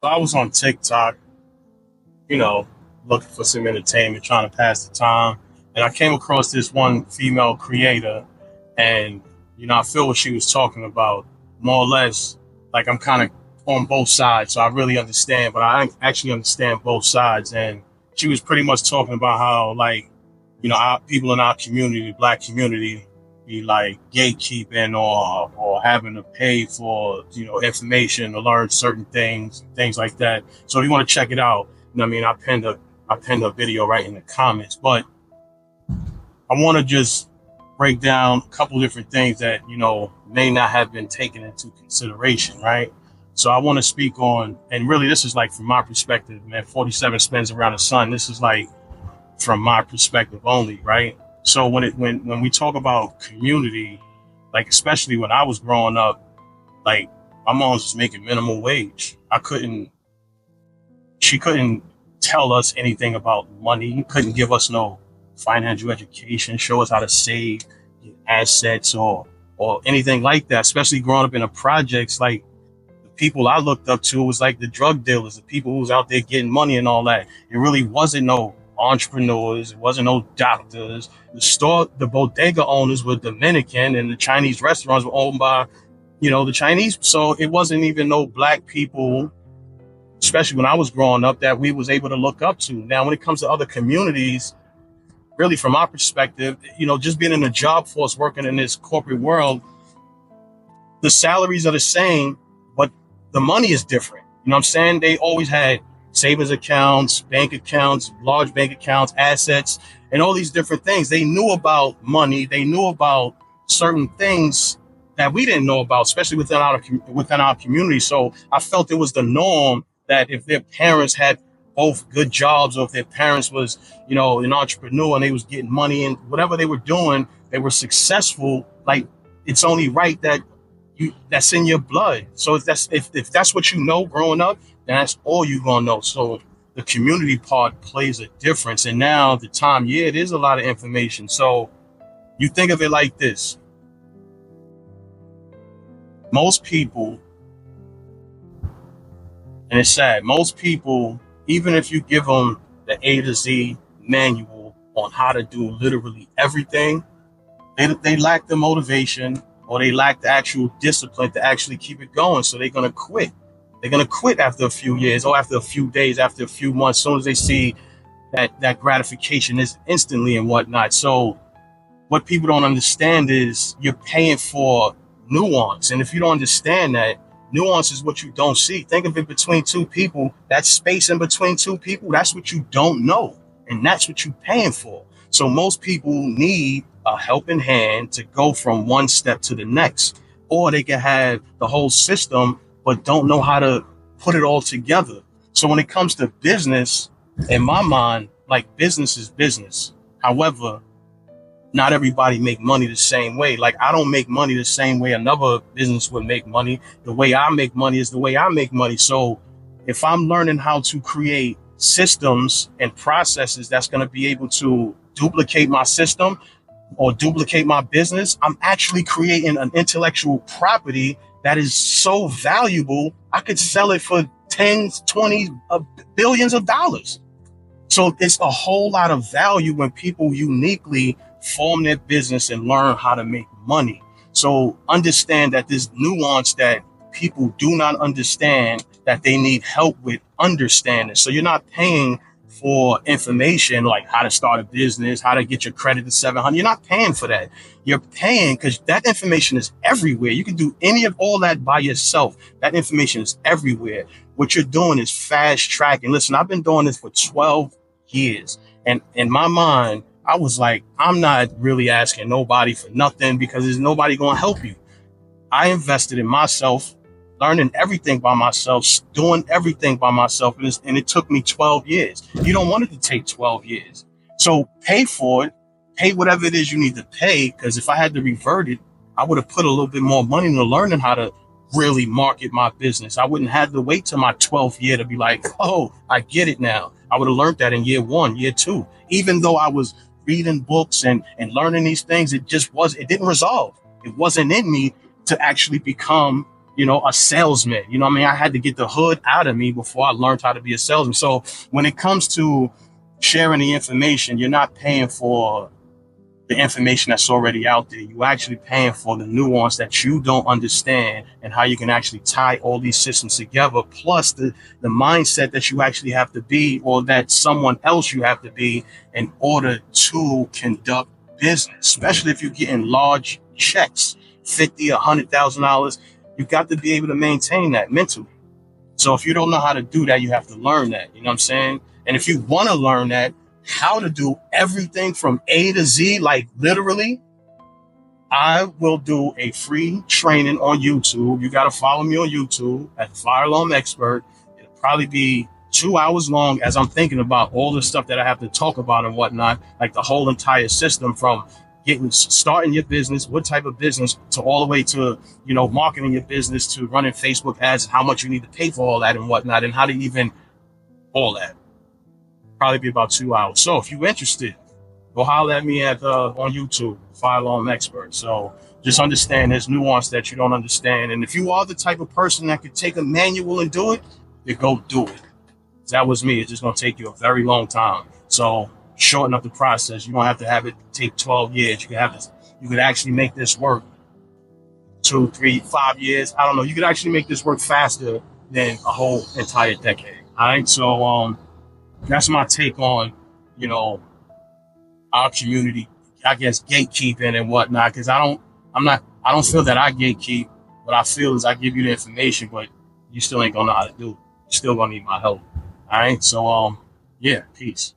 So I was on TikTok, you know, looking for some entertainment, trying to pass the time. And I came across this one female creator, and, I feel what she was talking about, more or less. Like, I'm kind of on both sides. So I really understand, but I actually understand both sides. And she was pretty much talking about how, like, our people in our community, the black community, be like gatekeeping or having to pay for information to learn certain things like that. So if you want to check it out, I pinned a video right in the comments. But I want to just break down a couple different things that may not have been taken into consideration, right? So I want to speak on, and really this is like from my perspective, man. 47 spins around the sun. This is like from my perspective only, right? So when we talk about community, like especially when I was growing up, like my mom was making minimum wage. She couldn't tell us anything about money, couldn't give us no financial education, show us how to save, get assets or anything like that. Especially growing up in the projects, like the people I looked up to was like the drug dealers, the people who was out there getting money and all that. It really wasn't no entrepreneurs. It wasn't no doctors. The bodega owners were Dominican, and the Chinese restaurants were owned by, the Chinese. So it wasn't even no black people, especially when I was growing up, that we was able to look up to. Now, when it comes to other communities, really from my perspective, just being in the job force, working in this corporate world, the salaries are the same, but the money is different. You know what I'm saying? They always had savings accounts, bank accounts, large bank accounts, assets, and all these different things. They knew about money. They knew about certain things that we didn't know about, especially within our community. So I felt it was the norm that if their parents had both good jobs, or if their parents was, an entrepreneur and they was getting money and whatever they were doing, they were successful. Like, it's only right that that's in your blood. So if that's what you know growing up, then that's all you're gonna know. So the community part plays a difference. And now the time, yeah, it is a lot of information. So you think of it like this: most people, and it's sad, most people, even if you give them the A to Z manual on how to do literally everything, they lack the motivation, or they lack the actual discipline to actually keep it going. So they're gonna quit. They're gonna quit after a few years, or after a few days, after a few months, as soon as they see that gratification is instantly and whatnot. So what people don't understand is you're paying for nuance. And if you don't understand that, nuance is what you don't see. Think of it between two people, that space in between two people, that's what you don't know. And that's what you're paying for. So most people need a helping hand to go from one step to the next. Or they can have the whole system, but don't know how to put it all together. So when it comes to business, in my mind, like, business is business. However, not everybody make money the same way. Like, I don't make money the same way another business would make money. The way I make money is the way I make money. So if I'm learning how to create systems and processes that's going to be able to duplicate my system or duplicate my business, I'm actually creating an intellectual property that is so valuable, I could sell it for tens, 20 billions of dollars. So it's a whole lot of value when people uniquely form their business and learn how to make money. So understand that this nuance that people do not understand, that they need help with understanding. So you're not paying for information like how to start a business, how to get your credit to 700. You're not paying for that. You're paying because that information is everywhere. You can do any of all that by yourself. That information is everywhere. What you're doing is fast tracking. Listen, I've been doing this for 12 years. And in my mind, I was like, I'm not really asking nobody for nothing, because there's nobody going to help you. I invested in myself, learning everything by myself, doing everything by myself. And it took me 12 years. You don't want it to take 12 years. So pay for it, pay whatever it is you need to pay. Because if I had to revert it, I would have put a little bit more money into learning how to really market my business. I wouldn't have to wait till my 12th year to be like, oh, I get it now. I would have learned that in year one, year two. Even though I was reading books and learning these things, it didn't resolve. It wasn't in me to actually become, a salesman. You know what I mean? I had to get the hood out of me before I learned how to be a salesman. So when it comes to sharing the information, you're not paying for the information that's already out there. You're actually paying for the nuance that you don't understand and how you can actually tie all these systems together, plus the mindset that you actually have to be, or that someone else you have to be, in order to conduct business, especially if you're getting large checks, $50, $100,000. You got to be able to maintain that mentally. So if you don't know how to do that, you have to learn that. You know what I'm saying? And if you want to learn that, how to do everything from A to Z, like literally, I will do a free training on YouTube. You got to follow me on YouTube at Fire Alarm Expert. It'll probably be 2 hours long as I'm thinking about all the stuff that I have to talk about and whatnot, like the whole entire system from starting your business, what type of business, to all the way to, marketing your business, to running Facebook ads, how much you need to pay for all that and whatnot, and how to even all that. Probably be about 2 hours. So if you're interested, go holler at me on YouTube, Fire Alarm Expert. So just understand there's nuance that you don't understand. And if you are the type of person that could take a manual and do it, then go do it. That was me. It's just going to take you a very long time. So shorten up the process. You don't have to have it take 12 years. You can have this. You could actually make this work 2, 3, 5 years. I don't know. You could actually make this work faster than a whole entire decade. All right. So that's my take on, our community, I guess, gatekeeping and whatnot. Because I don't feel that I gatekeep. What I feel is I give you the information, but you still ain't gonna know how to do it. You're still gonna need my help. All right. So yeah, peace.